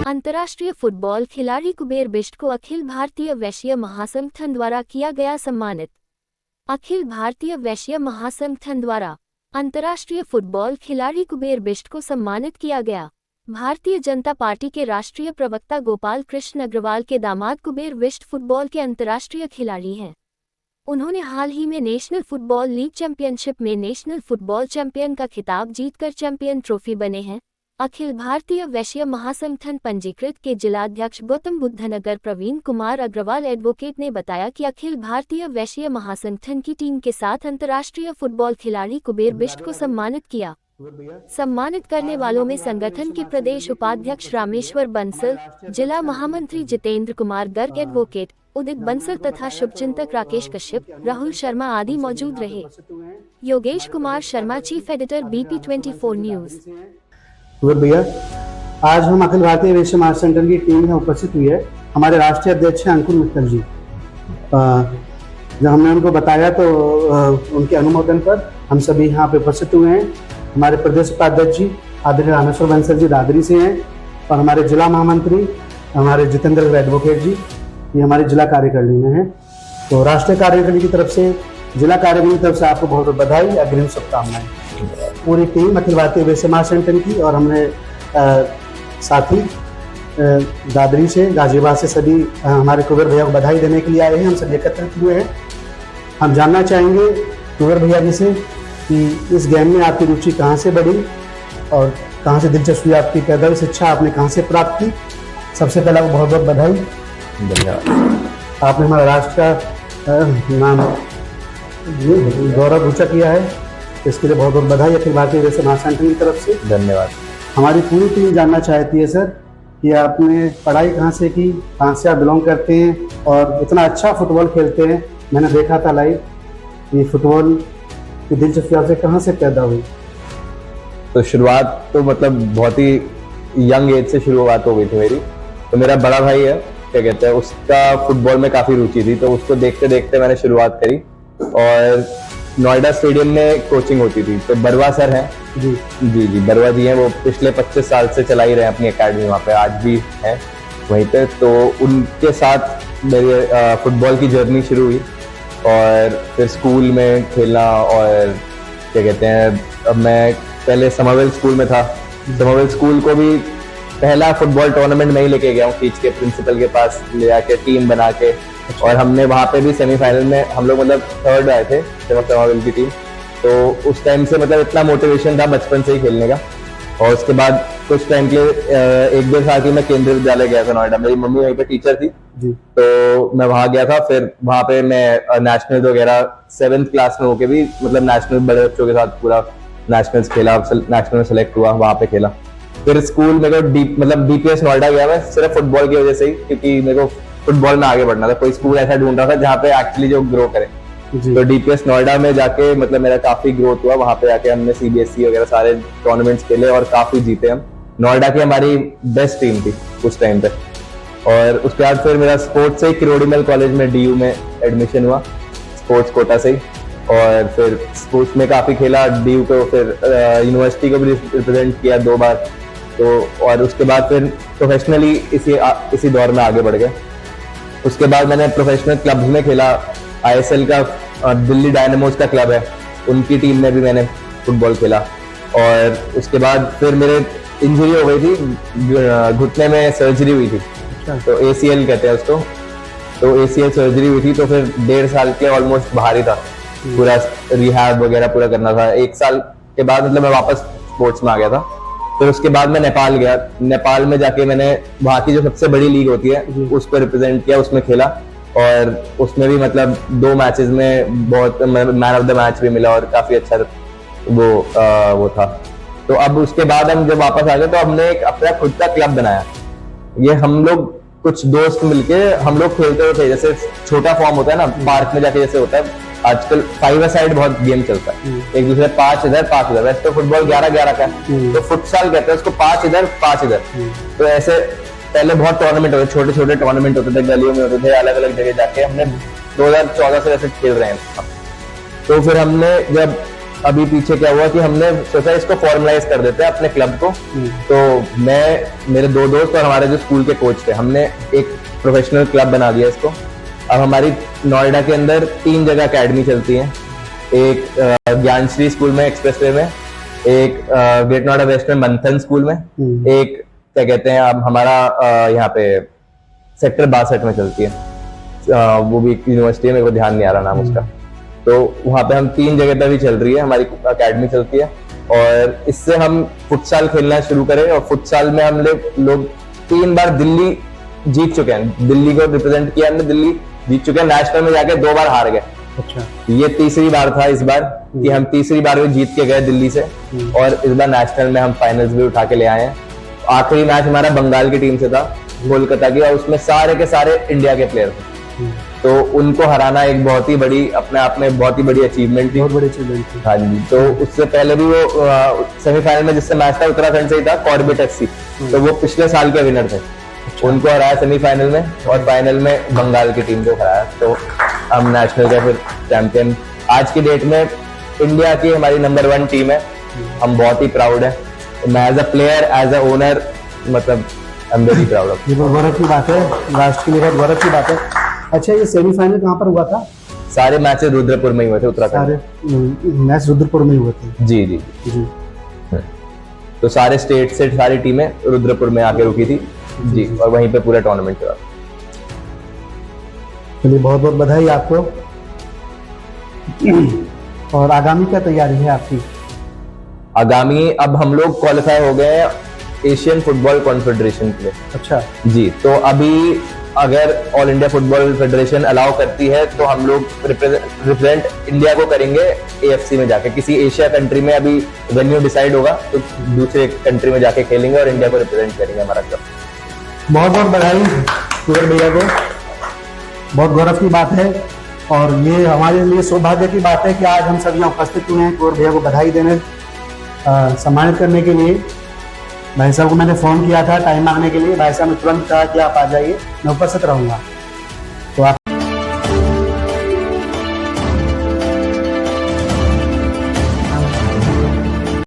अंतर्राष्ट्रीय फुटबॉल खिलाड़ी कुबेर बिष्ट को अखिल भारतीय वैश्य महासंगठन द्वारा किया गया सम्मानित। अखिल भारतीय वैश्य महासंगठन द्वारा अंतर्राष्ट्रीय फुटबॉल खिलाड़ी कुबेर बिष्ट को सम्मानित किया गया। भारतीय जनता पार्टी के राष्ट्रीय प्रवक्ता गोपाल कृष्ण अग्रवाल के दामाद कुबेर बिष्ट फुटबॉल के अंतर्राष्ट्रीय खिलाड़ी हैं। उन्होंने हाल ही में नेशनल फुटबॉल लीग चैंपियनशिप में नेशनल फुटबॉल चैंपियन का खिताब जीतकर चैंपियन ट्रॉफी बने हैं। अखिल भारतीय वैश्य महासंगठन पंजीकृत के जिलाध्यक्ष गौतम बुद्ध नगर प्रवीण कुमार अग्रवाल एडवोकेट ने बताया कि अखिल भारतीय वैश्य महासंगठन की टीम के साथ अंतर्राष्ट्रीय फुटबॉल खिलाड़ी कुबेर बिष्ट को सम्मानित किया। सम्मानित करने वालों में संगठन के प्रदेश उपाध्यक्ष रामेश्वर बंसल, जिला महामंत्री जितेंद्र कुमार गर्ग, एडवोकेट उदित बंसल तथा शुभचिंतक राकेश कश्यप, राहुल शर्मा आदि मौजूद रहे। Yogesh Kumar Sharma, chief editor, BP24 news. भैया, आज हम अखिल भारतीय वैश्य महासंगठन की टीम में उपस्थित हुई है। हमारे राष्ट्रीय अध्यक्ष हैं अंकुर मित्तल जी। जब हमने उनको बताया तो उनके अनुमोदन पर हम सभी यहाँ पे उपस्थित हुए हैं। हमारे प्रदेश उपाध्यक्ष जी आदरणीय रामेश्वर बंसल जी दादरी से हैं और हमारे जिला महामंत्री हमारे जितेंद्र एडवोकेट जी, ये हमारी जिला कार्यकारिणी में है। तो राष्ट्रीय कार्यकारिणी की तरफ से, जिला कार्यकारिणी की तरफ से आपको बहुत बहुत बधाई, अग्रिम शुभकामनाएं। पूरी टीम अखिल भारतीय वैश्य महासंगठन की और हमने साथी दादरी से, गाजियाबाद से सभी हमारे कुबेर भैया को बधाई देने के लिए आए हैं। हम सब एकत्रित हुए हैं। हम जानना चाहेंगे कुबेर भैया जी से कि इस गेम में आपकी रुचि कहाँ से बढ़ी और कहाँ से दिलचस्पी आपकी पैदा हुई, शिक्षा आपने कहाँ से प्राप्त की। सबसे पहले आपको बहुत बहुत बधाई। धन्यवाद। आपने हमारा राष्ट्र का नाम गौरव ऊंचा किया है, इसके लिए बहुत बहुत बधाई अखिल भारतीय वैश्य महासंगठन की तरफ से। धन्यवाद। हमारी पूरी टीम जानना चाहती है सर कि आपने पढ़ाई कहाँ से की, कहाँ से आप बिलोंग करते हैं और इतना अच्छा फुटबॉल खेलते हैं। मैंने देखा था लाइव, ये फुटबॉल की दिलचस्पी आपसे कहाँ से पैदा हुई? तो शुरुआत तो मतलब बहुत ही यंग एज से शुरुआत हो गई थी मेरी। तो मेरा बड़ा भाई है, क्या कहते हैं, उसका फुटबॉल में काफ़ी रुचि थी, तो उसको देखते देखते मैंने शुरुआत करी। और नोएडा स्टेडियम में कोचिंग होती थी, तो बरवा सर हैं जी जी बरवा जी हैं, वो पिछले 25 साल से चला ही रहे हैं अपनी एकेडमी, वहाँ पे आज भी हैं वहीं पे। तो उनके साथ मेरी फुटबॉल की जर्नी शुरू हुई और फिर स्कूल में खेलना। और क्या कहते हैं, अब मैं पहले समरवेल स्कूल में था। समरवेल स्कूल को भी पहला फुटबॉल टूर्नामेंट में ही लेके गया हूँ, खींच के प्रिंसिपल के पास ले आके टीम बना के। और हमने वहाँ पे भी सेमीफाइनल में हम लोग मतलब थर्ड आए थे समरवेल की टीम। तो उस टाइम से मतलब इतना मोटिवेशन था बचपन से ही खेलने का। और उसके बाद कुछ टाइम के लिए 1-2 साल की मैं केंद्रीय विद्यालय गया था नोएडा। मेरी मम्मी वहीं पे टीचर थी जी, तो मैं वहाँ गया था। फिर वहाँ पे मैं नेशनल वगैरह 7th क्लास में होके भी मतलब नेशनल बड़े बच्चों के साथ पूरा नेशनल्स खेला, नेशनल में सेलेक्ट हुआ, वहाँ पे खेला। फिर स्कूल मेरे को मतलब DPS नोएडा गया मैं सिर्फ फुटबॉल की वजह से ही, क्योंकि मेरे को फुटबॉल में आगे बढ़ना था। कोई स्कूल ऐसा ढूंढ रहा था जहाँ पे एक्चुअली जो ग्रो करे। तो DPS नोएडा में जाके मतलब मेरा काफी ग्रोथ हुआ। वहाँ पे जाके हमने CBSE वगैरह सारे टूर्नामेंट्स खेले और काफी जीते हम। नोएडा की हमारी बेस्ट टीम थी उस टाइम पे। और उसके बाद फिर मेरा स्पोर्ट्स से किरोड़ीमल कॉलेज में DU में एडमिशन हुआ, स्पोर्ट्स कोटा से ही। और फिर स्पोर्ट्स में काफी खेला DU को, फिर यूनिवर्सिटी को भी रिप्रेजेंट किया 2 बार। तो और उसके बाद फिर प्रोफेशनली इसी दौर में आगे बढ़ गए। उसके बाद मैंने प्रोफेशनल क्लब्स में खेला। ISL का दिल्ली डायनामोज का क्लब है, उनकी टीम में भी मैंने फुटबॉल खेला। और उसके बाद फिर मेरे इंजरी हो गई थी, घुटने में सर्जरी हुई थी, तो ACL कहते हैं उसको। तो ACL सर्जरी हुई थी, तो फिर 1.5 साल के ऑलमोस्ट बाहर ही था, पूरा रिहैब वगैरह पूरा करना था। 1 साल के बाद मतलब मैं वापस स्पोर्ट्स में आ गया था। फिर उसके बाद मैं नेपाल गया। नेपाल में जाके मैंने वहाँ की जो सबसे बड़ी लीग होती है उसको रिप्रेजेंट किया, उसमें खेला। और उसमें भी मतलब 2 मैचेस में बहुत मैन ऑफ द मैच भी मिला और काफी अच्छा वो था। तो अब उसके बाद हम जब वापस आ गए तो हमने एक अपना खुद का क्लब बनाया। ये हम लोग कुछ दोस्त मिलके हम लोग खेलते थे, जैसे छोटा फॉर्म होता है ना पार्क में जाके, जैसे होता है आजकल 5-a-side बहुत गेम चलता है, एक दूसरे 5 इधर 5 उधर। वैसे तो फुटबॉल 11-11 का है, तो फुटसाल कहते हैं उसको, 5 इधर 5 इधर। तो ऐसे पहले बहुत टूर्नामेंट होते, छोटे छोटे टूर्नामेंट होते थे, गलियों में होते थे, अलग अलग जगह जाके। हमने 2014 से वैसे खेल रहे हैं। तो फिर हमने जब अभी पीछे क्या हुआ कि हमने सोचा इसको फॉर्मलाइज कर देते हैं अपने क्लब को। तो मैं, मेरे 2 दोस्त और हमारे जो स्कूल के कोच थे, हमने एक प्रोफेशनल क्लब बना दिया इसको। अब हमारी नोएडा के अंदर 3 जगह अकेडमी चलती है। एक ज्ञानश्री स्कूल में एक्सप्रेसवे में, एक ग्रेट नोएडा वेस्ट में मंथन स्कूल में, एक क्या कहते हैं अब हमारा यहाँ पे सेक्टर 62 में चलती है। वो भी यूनिवर्सिटी है, मेरे को ध्यान नहीं आ रहा नाम उसका। तो वहाँ पे हम 3 जगह पे भी चल रही है, हमारी अकेडमी चलती है। और इससे हम फुटसाल खेलना शुरू करें, और फुटसाल में हम लोग 3 बार दिल्ली जीत चुके हैं। दिल्ली को रिप्रेजेंट किया हमने, दिल्ली जीत चुके हैं। नेशनल में जाके 2 बार हार गए। अच्छा, ये तीसरी बार था इस बार कि हम तीसरी बार भी जीत के गए दिल्ली से, और इस बार नेशनल में हम फाइनल्स भी उठा के ले आए हैं। आखिरी मैच हमारा बंगाल की टीम से था, कोलकाता की, और उसमें सारे के सारे इंडिया के प्लेयर थे। तो उनको हराना एक बहुत ही बड़ी, अपने आप में बहुत ही बड़ी अचीवमेंट थी। बहुत बड़ी अचीवमेंट थी। हाँ जी। तो उससे पहले भी वो सेमीफाइनल में जिससे मैच था उत्तराखंड से ही था, कॉर्बेट FC। तो वो पिछले साल के विनर थे। उनको हराया सेमीफाइनल में, और फाइनल में बंगाल की टीम को हराया। तो हम नेशनल के फिर चैंपियन। आज की डेट में इंडिया की हमारी नंबर 1 टीम है। हम बहुत ही प्राउड है। मैं as a player, as a owner, मतलब I am very proud of. ये बहुत गौरव की बात है, राष्ट्र के लिए बहुत गौरव की बात है। अच्छा, ये सेमीफाइनल कहाँ पर हुआ था? सारे मैचेस रुद्रपुर में ही हुए थे, उत्तराखंड। सारे मैच रुद्रपुर में ही हुए थे। जी जी जी। तो सारे स्टेट से सारी टीमें रुद्रपुर में आके रुकी थी जी, और वहीं पे पूरा टूर्नामेंट हुआ। चलिए, बहुत बहुत बधाई आपको। और आगामी क्या तैयारी है आपकी? आगामी, अब हम लोग क्वालिफाई हो गए हैं एशियन फुटबॉल कॉन्फेडरेशन के लिए। अच्छा जी। तो अभी अगर all India football federation allow करती है तो हम लोग रिप्रेजेंट इंडिया को करेंगे AFC में जाके। किसी एशिया कंट्री में अभी वेन्यू डिसाइड होगा, तो दूसरे कंट्री में जाके खेलेंगे और इंडिया को रिप्रेजेंट करेंगे हमारा क्लब। बहुत बहुत बधाई कुंवर भैया को, बहुत गौरव की बात है। और ये हमारे लिए सौभाग्य की बात है कि आज हम सब यहाँ उपस्थित हुए हैं कुंवर भैया को बधाई देने, सम्मानित करने के लिए। भाई साहब को मैंने फ़ोन किया था टाइम मांगने के लिए, भाई साहब ने तुरंत कहा कि आप आ जाइए, मैं उपस्थित रहूँगा।